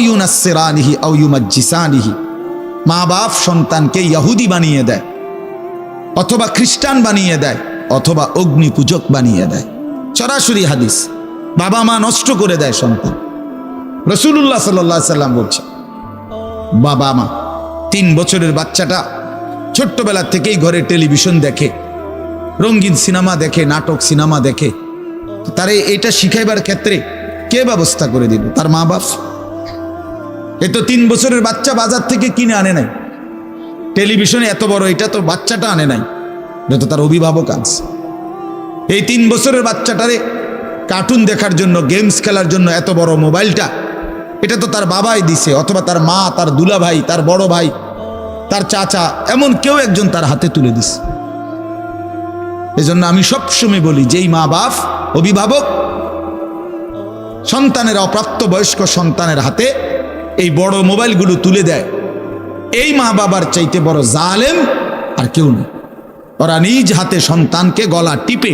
ইউনাসসিরানিহি আও ইউমাজ্জিসানিহি, মা বাপ সন্তানকে ইহুদি বানিয়ে দেয়, অথবা খ্রিস্টান বানিয়ে দেয়, অথবা অগ্নি পূজক বানিয়ে দেয়। সরাসরি হাদিস। বাবা মা নষ্ট করে দেয় সন্তান। রাসূলুল্লাহ সাল্লাল্লাহু আলাইহি সাল্লাম বলছে, বাবা মা 3 বছরের বাচ্চাটা ছোট্টবেলা থেকেই ঘরে টেলিভিশন দেখে, রঙিন সিনেমা দেখে, নাটক সিনেমা দেখে, তারে এটা শিখাইবার ক্ষেত্রে কে ব্যবস্থা করে দিল? তার মা বাপ। এ তো 3 বছরের বাচ্চা বাজার থেকে কিনে আনে নাই। টেলিভিশনে এত বড়, এটা তো বাচ্চাটা আনে নাই, এটা তো তার অভিভাবক আনছে। এই 3 বছরের বাচ্চাটারে কার্টুন দেখার জন্য, গেমস খেলার জন্য এত বড় মোবাইলটা, এটা তো তার বাবাই দিছে, অথবা তার মা, তার দুলা ভাই, তার বড় ভাই, তার চাচা, এমন কেউ একজন তার হাতে তুলে দিছে। এজন্য আমি সবসময় বলি, যেই মা বাপ, অভিভাবক সন্তানের, অপ্রাপ্তবয়স্ক সন্তানের হাতে এই বড় মোবাইলগুলো তুলে দেয়, এই মা বাবার চাইতে বড় জালেম আর কেউ নেই। ওরা নিজ হাতে সন্তানকে গলা টিপে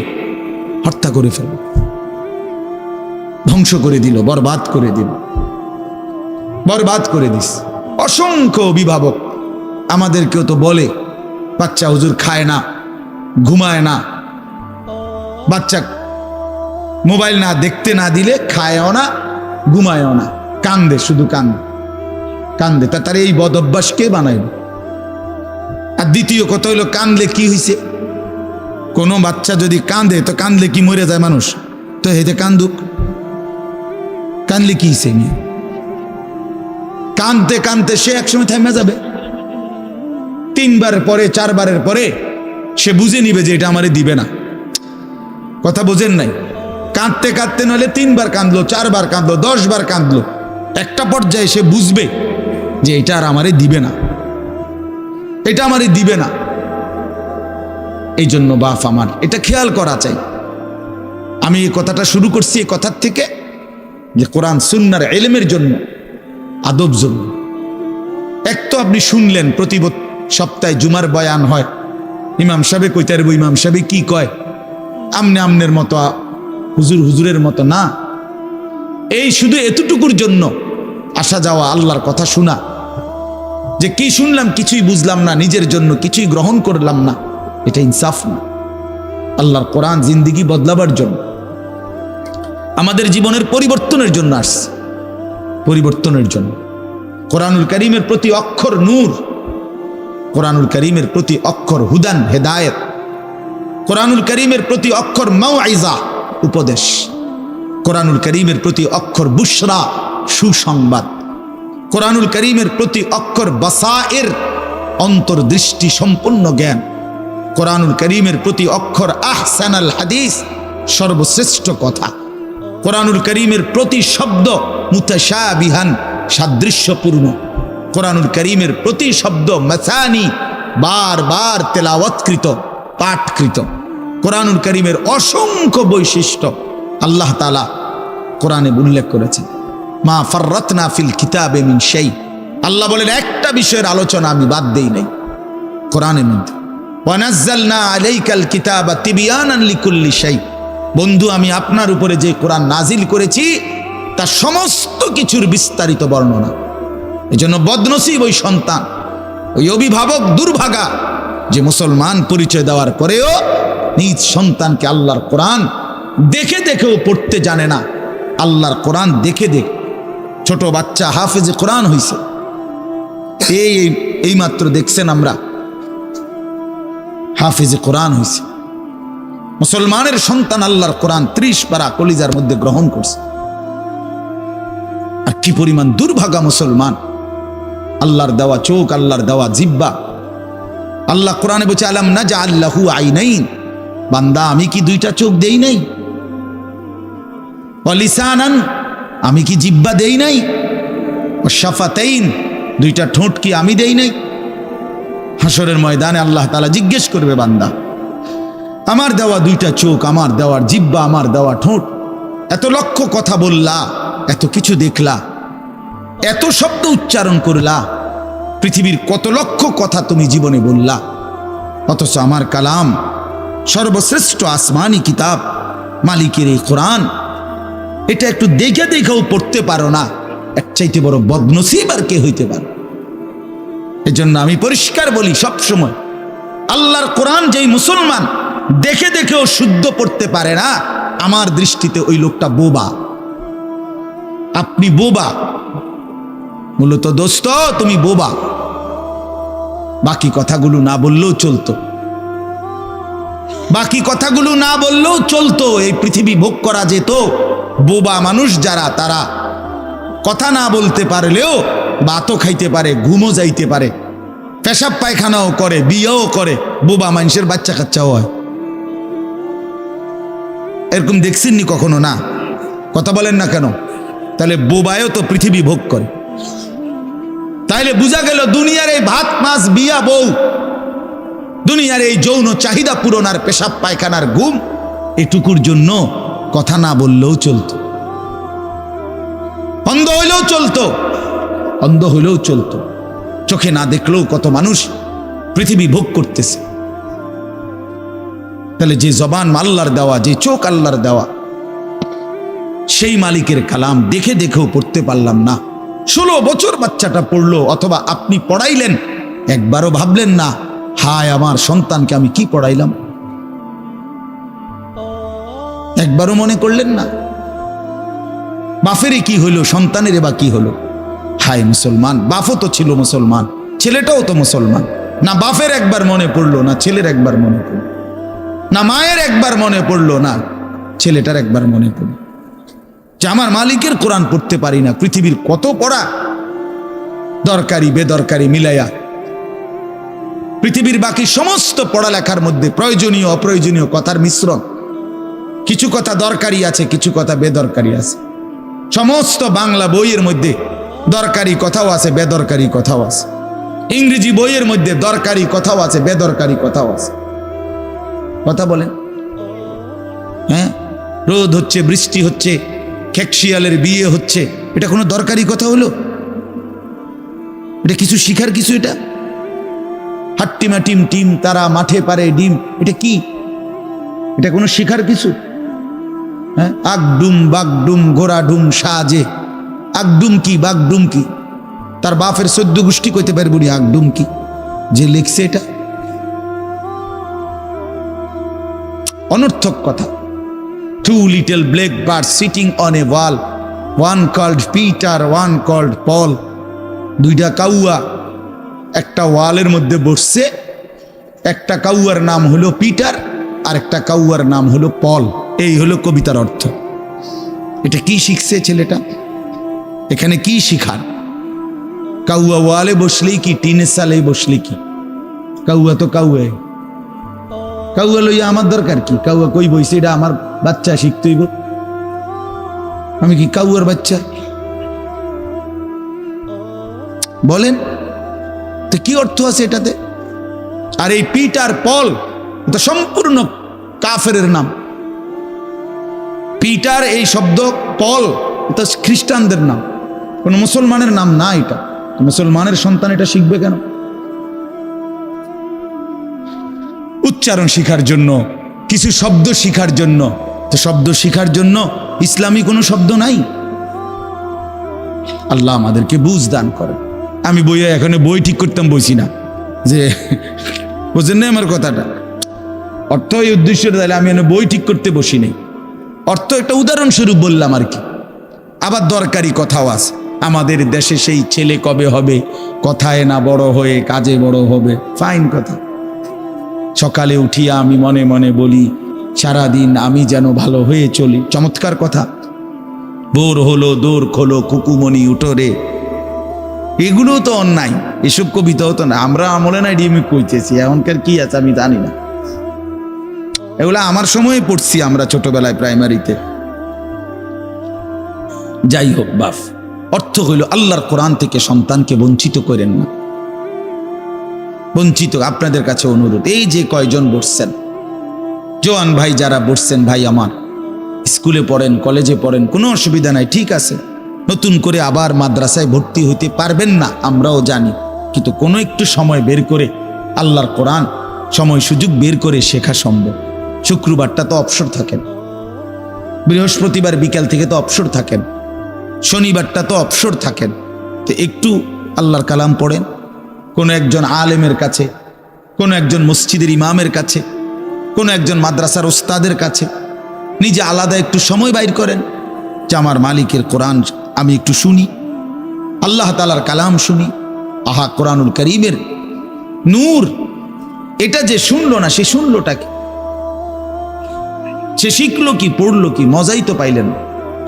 হত্যা করে ফেলল, ধ্বংস করে দিল, বরবাদ করে দিল, বরবাদ করে দিস। অসংখ্য অভিভাবক আমাদেরকেও তো বলে, বাচ্চা হুজুর খায় না, ঘুমায় না, বাচ্চা মোবাইল না দেখতে না দিলে খায়ও না, ঘুমায়ও না, কান্দে, শুধু কান্দে কান্দে। তার এই বদ অভ্যাস কে বানাইল? আর দ্বিতীয় কথা হইল, কান্দলে কি হয়েছে? কোনো বাচ্চা যদি কান্দে, তো কান্দলে কি মরে যায় মানুষ? তো হেতে কান্দুক, কান্দলে কি হয়েছে? কানতে কানতে সে একসময় থেমে যাবে। 3 বারের পরে, 4 বারের পরে সে বুঝে নিবে যে এটা আমারে দিবে না। কথা বোঝেন নাই? কাঁদতে কাঁদতে নইলে 3 বার কাঁদলো, 4 বার কাঁদলো, 10 বার কাঁদলো, একটা পর্যায়ে সে বুঝবে যে এটা আর আমারে দিবে না, এটা আমারে দিবে না। এই জন্য বাপ আমার এটা খেয়াল করা চাই। আমি এই কথাটা শুরু করছি এই কথার থেকে, যে কোরআন সুন্নাহর ইলমের জন্য, আদব জন্য। এক তো আপনি শুনলেন প্রতি সপ্তাহে জুমার বয়ান হয়, ইমাম সাহেব কইতে পারবো, ইমাম সাহেব কি কয়, আমনে আমনের মতো, হুজুর হুজুরের মতো না। এই শুধু এতটুকুর জন্য আসা যাওয়া, আল্লাহর কথা শোনা, যে কি শুনলাম কিছুই বুঝলাম না, নিজের জন্য কিছুই গ্রহণ করলাম না, এটা ইনসাফ না। আল্লাহর কোরআন জিন্দেগি বদলাবার জন্য, আমাদের জীবনের পরিবর্তনের জন্য আসছে, পরিবর্তনের জন্য। কোরআনুল কারীমের প্রতি অক্ষর নূর, কোরআনুল কারীমের প্রতি অক্ষর হুদান, হেদায়েত, কোরআনুল কারীমের প্রতি অক্ষর মাউইজা, উপদেশ, কোরআনুল কারীমের প্রতি অক্ষর বুশরা, সুসংবাদ, কোরআনুল কারীমের প্রতি অক্ষর বাসায়ের, অন্তর্দৃষ্টি সম্পন্ন জ্ঞান, কোরআনুল কারীমের প্রতি অক্ষর আহসানাল হাদিস, সর্বশ্রেষ্ঠ কথা, কোরআনুল কারীমের প্রতি শব্দ মুতাশাবিহান, সাদৃশ্যপূর্ণ, কোরআনুল কারীমের প্রতি শব্দ মাসানি, বারবার তেলাওয়াতকৃত, পাঠকৃত। কোরআনুল কারীমের অসংখ্য বৈশিষ্ট্য আল্লাহ তাআলা কোরআনে উল্লেখ করেছেন। মা ফাররাতনা ফিল কিতাবে মিন শাই, আল্লাহ বলেন একটা বিষয়ের আলোচনা আমি বাদ দেই নাই কোরআনের মধ্যে। ওয়া নাযালনা আলাইকাল কিতাবা তিবয়ানান লিকুল্লি শাই, বন্ধু আমি আপনার উপরে যে কোরআন নাজিল করেছি তার সমস্ত কিছুর বিস্তারিত বর্ণনা। এজন্য বদনসিব ওই সন্তান, ওই অভিভাবক দুর্ভাগা, যে মুসলমান পরিচয় দেওয়ার পরেও নিজ সন্তানকে আল্লাহর কোরআন দেখে দেখেও পড়তে জানে না। আল্লাহর কোরআন দেখে দেখে ছোট বাচ্চা হাফেজে কোরআন হইছে, এই মাত্র দেখছেন আমরা, হাফেজে কোরআন হইছে। মুসলমানের সন্তান আল্লাহর কোরআন 30 পারা কলিজার মধ্যে গ্রহণ করছে। আর কি পরিমাণ দুর্ভাগা মুসলমান! আল্লাহর দেওয়া চোখ, আল্লাহর দেওয়া জিহ্বা। আল্লাহ কোরআনে বলছে আলাম নাজআল লাহু আইনাইন, বান্দা আমি কি 2টা চোখ দেই নাই? ওয়া লিসানান, আমি কি জিহ্বা দেই নাই? ওয়া শাফাতাইন, 2টা ঠোঁট কি আমি দেই নাই? হাসরের ময়দানে আল্লাহ তাআলা জিজ্ঞেস করবে, বান্দা আমার দেওয়া 2টা চোখ, আমার দেওয়ার জিহ্বা, আমার দেওয়া ঠোঁট, এত লক্ষ কথা বললা, এত কিছু দেখলা, এত শব্দ উচ্চারণ করলা, পৃথিবীর কত লক্ষ কথা তুমি জীবনে বললা, অথচ আমার কালাম, সর্বশ্রেষ্ঠ আসমানি কিতাব, মালিকের এই কোরআন, এটা একটু দেখে দেখেও পড়তে পারো না, এর চাইতে বড় বদনসিব আর কে হইতে পারে? এজন্য আমি পরিষ্কার বলি সব সময়, আল্লাহর কোরআন যেই মুসলমান দেখে দেখেও শুদ্ধ পড়তে পারে না, আমার দৃষ্টিতে ওই লোকটা বোবা। আপনি বোবা, মূলত দোস্ত তুমি বোবা। বাকি কথাগুলো না বললেও চলতো, বাকি কথাগুলো না বললেও চলতো, এই পৃথিবী ভোগ করা যেত। বোবা মানুষ যারা, তারা কথা না বলতে পারলেও ভাতও খাইতে পারে, ঘুমও যাইতে পারে, পেশাব পায়খানাও করে, বিয়েও করে, বোবা মানুষের বাচ্চা কাচ্চাও হয়। এরকম দেখছেননি কখনো? না, কথা বলেন না কেন? তাহলে বোবায়ও তো পৃথিবী ভোগ করে। তাইলে বোঝা গেল দুনিয়ার এই ভাত মাছ বিয়া বউ, দুনিয়ার এই যৌন চাহিদা পূরণ আর পেশাব পায়খানার ঘুম, এটুকুর জন্য কথা না বললেও চলতো, অন্ধ হইলেও চলতো, অন্ধ হইলেও চলতো, চোখে না দেখলেও কত মানুষ পৃথিবী ভোগ করতেছে। তাহলে যে জবান আল্লাহর দেওয়া, যে চোখ আল্লাহর দেওয়া, সেই মালিকের কালাম দেখে দেখেও পড়তে পারলাম না। 16 বছর বাচ্চাটা পড়লো, অথবা আপনি পড়াইলেন, একবারও ভাবলেন না হায় আমার সন্তানকে আমি কি পড়াইলাম? একবারও মনে করলেন না? বাফেরই কি হইলো, সন্তানের বা কি হলো? হায় মুসলমান, বাপও তো ছিল মুসলমান, ছেলেটাও তো মুসলমান। না বাপের একবার মনে পড়লো, না ছেলের একবার মনে পড়লো, না মায়ের একবার মনে পড়লো, না ছেলেটার একবার মনে পড়লো যে আমার মালিকের কোরআন পড়তে পারি না। পৃথিবীর কত পড়া, দরকারি বেদরকারি মিলাইয়া পৃথিবীর বাকি সমস্ত পড়ালেখার মধ্যে প্রয়োজনীয় অপ্রয়োজনীয় কথার মিশ্রণ। কিছু কথা দরকারি আছে, কিছু কথা বেদরকারি আছে। সমস্ত বাংলা বইয়ের মধ্যে দরকারি কথাও আছে, বেদরকারি কথাও আছে। ইংরেজি বইয়ের মধ্যে দরকারি কথাও আছে, বেদরকারি কথাও আছে। কথা বলেন? হ্যাঁ, রোদ হচ্ছে, বৃষ্টি হচ্ছে, খেকশিয়ালের বিয়ে হচ্ছে, এটা কোনো দরকারি কথা হলো? এটা কিছু শিখার কিছু? এটা হাট্টিমা টিম টিম তারা মাঠে পারে ডিম, এটা কি? এটা কোনো শিখার কিছু? হ্যাঁ, আগডুম বাগডুম ঘোড়া ডুম সাজে, আগডুম কি বাগডুম কি? তার বাপের 14 গোষ্ঠী কইতে পারবো না আগডুম কি, যে লিখছে এটা। অনর্থক কথা। 2 little black birds sitting on a wall, one called Peter, one called Paul. 2টা কাউয়া একটা ওয়ালের মধ্যে বসছে, একটা কাউয়ার নাম হলো পিটার আর একটা কাউয়ার নাম হলো পল। এই হলো কবিতার অর্থ। এটা কি শিখছে ছেলেটা? এখানে কি শিখার? কাউয়া ওয়ালে বসলেই কি, টিনের সালেই বসলে কি? কাউয়া তো কাউয়া, কাউয়া লইয়া আমার দরকার কি? কাউয়া কই বইছে, এটা আমার বাচ্চা শিখতেইব। আমি কি কাউয়ার বাচ্চা? বলেন তো কি অর্থ আছে এটাতে? আর এই পিটার পল এটা সম্পূর্ণ কাফেরের নাম। পিটার এই শব্দ, পল এটা খ্রিস্টানদের নাম, কোন মুসলমানের নাম না। এটা মুসলমানের সন্তান, এটা শিখবে কেন? উচ্চারণ শিখার জন্য, কিছু শব্দ শিখার জন্য। তো শব্দ শিখার জন্য ইসলামী কোনো শব্দ নাই। আল্লাহ আমাদেরকে বুঝ দান করে। আমি বইয়ে এখানে বই ঠিক করতাম বইছি না, যে বুঝেন না আমার কথাটা। অর্থ এই উদ্দেশ্য তাহলে আমি বই ঠিক করতে বসি নাই, অর্থ একটা উদাহরণস্বরূপ বললাম আর কি। আবার দরকারি কথাও আছে। আমাদের দেশে সেই ছেলে কবে হবে, কথায় না বড় হয়ে কাজে বড় হবে, ফাইন কথা। সকালে উঠিয়া আমি মনে মনে বলি, সারাদিন আমি যেন ভালো হয়ে চলি, চমৎকার কথা। ভোর হলো দৌড় খোলো কুকুমনি উঠোরে, এগুলো তো অন্যায়। এসব কবিতাও তো না, আমরা আমলে নাই ডিএমই কইতেছি, এখনকার কি আছে আমি জানি না। এগুলা আমার সময়ে পড়ছি আমরা ছোটবেলায় প্রাইমারিতে। যাই হোক বাপ, অর্থ হইল আল্লাহর কোরআন থেকে সন্তানকে বঞ্চিত করেন না। বঞ্চিত আপনাদের কাছে অনুরোধ, এই যে কয়জন বসছেন, জোয়ান ভাই যারা বসছেন, ভাই আমার স্কুলে পড়েন, কলেজে পড়েন, কোনো অসুবিধা নাই, ঠিক আছে। নতুন করে আবার মাদ্রাসায় ভর্তি হইতে পারবেন না, আমরাও জানি, কিন্তু কোনো একটু সময় বের করে আল্লাহর কোরআন সময় সুযোগ বের করে শেখা সম্ভব। শুক্রবারটা তো অবসর থাকেন, বৃহস্পতিবার বিকাল থেকে তো অবসর থাকেন, শনিবারটা তো অবসর থাকেন, তো একটু আল্লাহর কালাম পড়েন, কোনো একজন আলেমের কাছে, কোনো একজন মসজিদের ইমামের কাছে, কোনো একজন মাদ্রাসার ওস্তাদের কাছে নিজে আলাদা একটু সময় বাইর করেন যে আমার মালিকের কোরআন আমি একটু শুনি, আল্লাহ তাআলার কালাম শুনি। আহা, কোরআনুল কারীমের নূর, এটা যে শুনলো না সে শুনলোটা কি, সে শিখলো কি, পড়লো কি? মজাই তো পাইলেন না,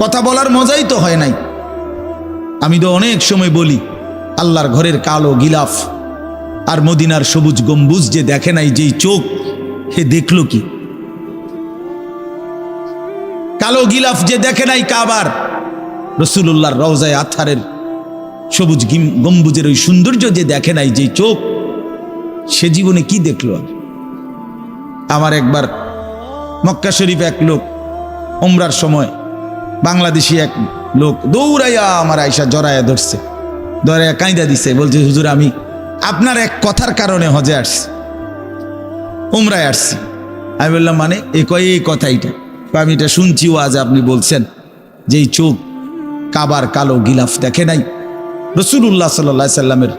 কথা বলার মজাই তো হয় নাই। আমি তো অনেক সময় বলি, আল্লাহর ঘরের কালো গিলাফ আর মদিনার সবুজ গম্বুজ যে দেখে নাই, যেই চোখ, হে দেখলো কি? কালো গিলাফ যে দেখে নাই কাবার, রাসূলুল্লাহর রওজায়ে আতহারের সবুজ গম্বুজের ওই সৌন্দর্য যে দেখে নাই, যেই চোখ, সে জীবনে কি দেখলো? আমার একবার মক্কা শরীফ এক লোক উমরার সময়, বাংলাদেশি এক লোক দৌড়াইয়া আমার আয়সা জড়াইয়া ধরছে, ধরাইয়া কাঁদা দিছে, বলছে হুজুর আমি আপনার এক কথার কারণে হজে আসছি, উমরায় আসছি। আমি বললাম মানে? এই কথাইটা আমি এটা শুনছি, আজ আপনি বলছেন যে এই চোখ কাবার কালো গিলাফ দেখে নাই, রাসূলুল্লাহ সাল্লাল্লাহু আলাইহি সাল্লামের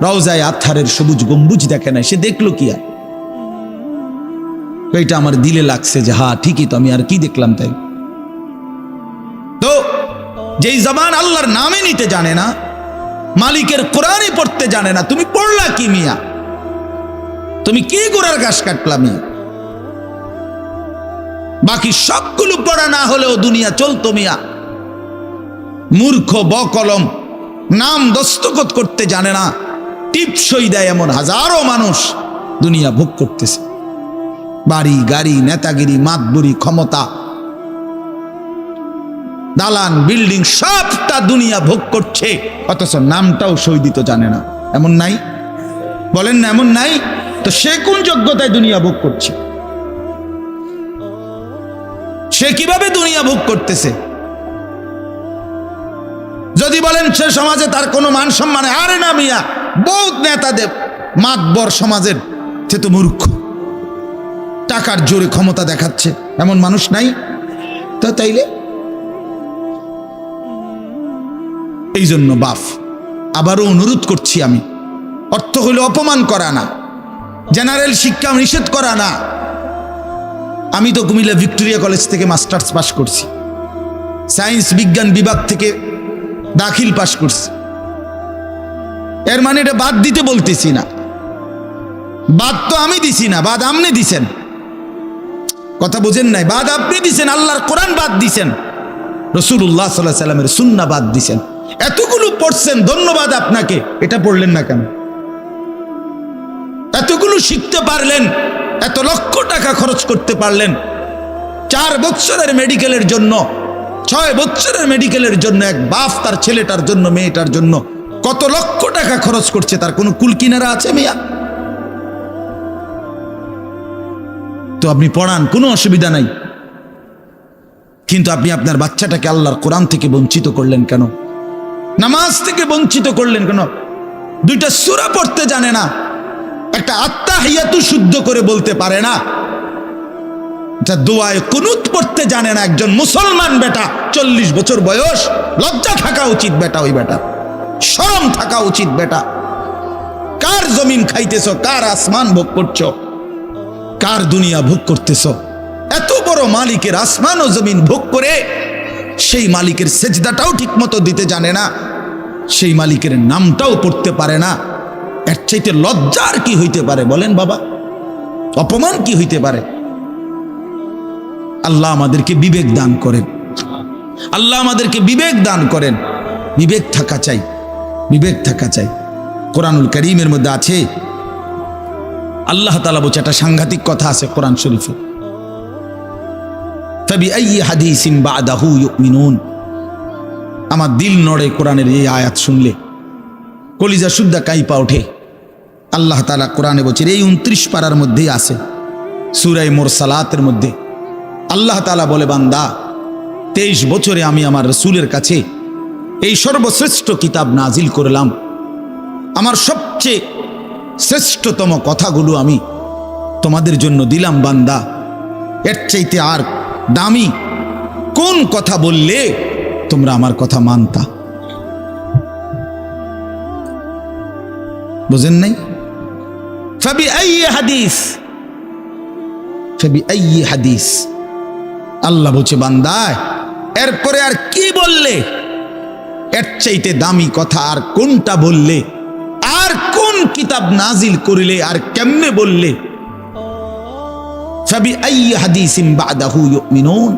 রওজায়ে আতহারের সবুজ গম্বুজ দেখে নাই, সে দেখলো কি? আর এটা আমার দিলে লাগছে যে হ্যাঁ ঠিকই তো, আমি আর কি দেখলাম? তাই তো যেই জবান আল্লাহর নামে নিতে জানে না, মালিকের কোরআনই পড়তে জানে না, তুমি পড়লা কি মিয়া? তুমি কি গোড়ার ঘাস কাটলা মিয়া? বাকি সবগুলো পড়া না হলেও দুনিয়া চলতো মিয়া। মূর্খ বকলম, নাম দস্তখত করতে জানে না, টিপসই দেয় এমন হাজারো মানুষ দুনিয়া ভোগ করতেছে। বাড়ি গাড়ি, নেতাগিরি, মাতবুরি, ক্ষমতা, দালান বিল্ডিং, সবটা দুনিয়া ভোগ করছে, অথচ নামটাও সই দিতে জানে না। এমন নাই? বলেন না এমন নাই? তো সে কোন যোগ্যতায় দুনিয়া ভোগ করছে? সে কিভাবে দুনিয়া ভোগ করতেছে? যদি বলেন সে সমাজে তার কোনো মান সম্মান, আরে না মিয়া, বহুত নেতাদের মাতবর সমাজের, সে তো মূর্খ, টাকার জোরে ক্ষমতা দেখাচ্ছে, এমন মানুষ নাই? তো তাইলে এই জন্য বাপ আবারও অনুরোধ করছি আমি, অর্থ হইল অপমান করা না, জেনারেল শিক্ষা নিষেধ করা না। আমি তো কুমিল্লা ভিক্টোরিয়া কলেজ থেকে মাস্টার্স পাস করছি, সায়েন্স বিজ্ঞান বিভাগ থেকে দাখিল পাস করছি। এর মানে এটা বাদ দিতে বলতেছি না, বাদ তো আমি দিছি না, বাদ আপনি দিছেন। কথা বুঝেন নাই? বাদ আপনি দিছেন, আল্লাহর কোরআন বাদ দিছেন, রাসূলুল্লাহ সাল্লাল্লাহু আলাইহি সাল্লামের সুন্নাহ বাদ দিছেন। এতগুলো পড়ছেন, ধন্যবাদ আপনাকে, এটা পড়লেন না কেন? এতগুলো শিখতে পারলেন, এত লক্ষ টাকা খরচ করতে পারলেন, 4 বছরের মেডিকেলের জন্য, 6 বছরের মেডিকেলের জন্য এক বাপ তার ছেলেটার জন্য, মেয়েটার জন্য কত লক্ষ টাকা খরচ করছে, তার কোনো কুল কিনারা আছে মিয়া? তো আপনি পড়ান, কোনো অসুবিধা নাই, কিন্তু আপনি আপনার বাচ্চাটাকে আল্লাহর কোরআন থেকে বঞ্চিত করলেন কেন? নামাজ থেকে বঞ্চিত করলেন কেন? 2টা সূরা পড়তে জানে না, একটা আত্তাহিয়াতু শুদ্ধ করে বলতে পারে না, যা দোয়ায়ে কুনুত পড়তে জানে না। একজন মুসলমান বেটা, 40 বছর বয়স, লজ্জা থাকা উচিত বেটা, ওই বেটা শরম থাকা উচিত বেটা। কার জমিন খাইতেছ, কার আসমান ভোগ করছো, কার দুনিয়া ভোগ করতেছ? এত বড় মালিকের আসমান ও জমিন ভোগ করে সেই মালিকের সেজদাটাও ঠিক মতো দিতে জানে না, সেই মালিকের নামটাও পড়তে পারে না। এর চাইতে লজ্জার কি হইতে পারে বলেন বাবা? অপমান কি হইতে পারে? আল্লাহ আমাদেরকে বিবেক দান করেন, আল্লাহ আমাদেরকে বিবেক দান করেন। বিবেক থাকা চাই, বিবেক থাকা চাই। কোরআনুল কারীমের মধ্যে আছে, আল্লাহ তাআলা বলছে, একটা সাংঘাতিক কথা আছে কোরআন শরীফে, ফাবিআইয়ি হাদিসিন বা'দাহু ইউমিনুন। আমার দিল নড়ে কোরআনের এই আয়াত শুনলে, কলিজা শুদ্ধা কাইপা ওঠে। আল্লাহ তাআলা কোরআনে বলছে, এই 29 পারার মধ্যেই আছে, সূরা মুরসালাতের মধ্যে আল্লাহ তাআলা বলে, বান্দা 23 বছরে আমি আমার রাসূলের কাছে এই সর্বশ্রেষ্ঠ কিতাব নাজিল করলাম, আমার সবচেয়ে শ্রেষ্ঠতম কথাগুলো আমি তোমাদের জন্য দিলাম। বান্দা, এর চাইতে আর দামি কোন কথা বললে তোমরা আমার কথা মানতা। বুঝেন নাই? ফাবিআইয়ি হাদিস, আল্লাহ বলছে বান্দায় এরপরে আর কি বললে, এর চাইতে দামি কথা আর কোনটা বললে, আর কোন কিতাব নাজিল করিলে, আর কেমনে বললে? ফাবিআইয়ি হাদিসিন বাদাহু ইউমিনুন,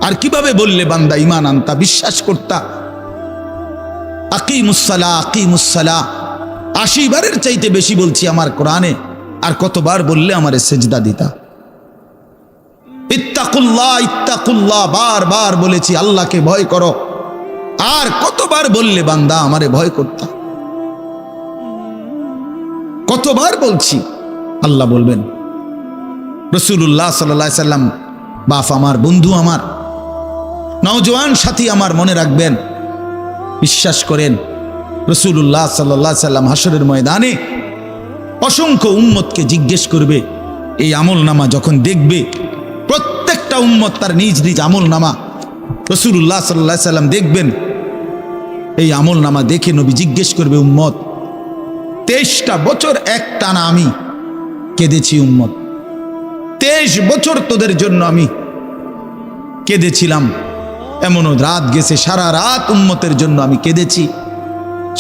আর কিভাবে বললে বান্দা ঈমান আনতা, বিশ্বাস করতা? আকিমুসসালাহ আকিমুসসালাহ ৮০ বারের চাইতে বেশি বলছি আমার কোরআনে, আর কতবার বললে আমারে সেজদা দিতা? ইত্তাকুল্লাহ ইত্তাকুল্লাহ বারবার বলেছি আল্লাহকে ভয় করো, আর কতবার বললে বান্দা আমারে ভয় করতা? কতবার বলছি? আল্লাহ বলবেন। রাসূলুল্লাহ সাল্লাল্লাহু আলাইহি সাল্লাম বাপ আমার, বন্ধু আমার, নওজোয়ান সাথী আমার, মনে রাখবেন, বিশ্বাস করেন, রাসূলুল্লাহ সাল্লাল্লাহু আলাইহি সাল্লাম হাসরের ময়দানে অসংখ্য উম্মতকে জিজ্ঞেস করবে। এই আমল নামা যখন দেখবে, প্রত্যেকটা উম্মত তার নিজ নিজ আমল নামা, রাসূলুল্লাহ সাল্লাল্লাহু আলাইহি সাল্লাম দেখবেন। এই আমল নামা দেখে নবী জিজ্ঞেস করবে, উম্মত 23টা বছর একটানা আমি কেঁদেছি উম্মত, 23 বছর তোদের জন্য আমি কেঁদেছিলাম। এমনও রাত গেছে সারা রাত উম্মতের জন্য আমি কেঁদেছি,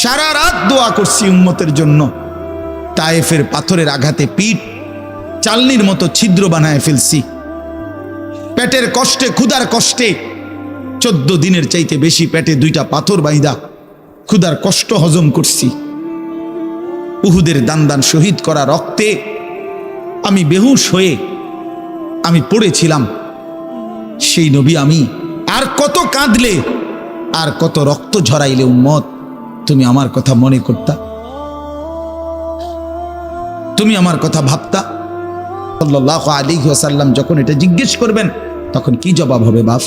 সারা রাত দোয়া করছি উম্মতের জন্য। তায়েফের পাথরের আঘাতে পিঠ চালনির মতো ছিদ্র বানায় ফেলছি, পেটের কষ্টে, ক্ষুধার কষ্টে 14 দিনের চাইতে বেশি পেটে 2টা পাথর বাইদা ক্ষুধার কষ্ট হজম করছি। উহুদের দান শহীদ করা রক্তে আমি বেহুশ হয়ে আমি পড়েছিলাম। সেই নবী আমি আর কত কাঁদলে, আর কত রক্ত ঝরাইলে উম্মত তুমি আমার কথা মনে করতা, তুমি আমার কথা ভাবতা? সাল্লাল্লাহু আলাইহি ওয়াসাল্লাম যখন এটা জিজ্ঞেস করবেন তখন কি জবাব হবে বাপ?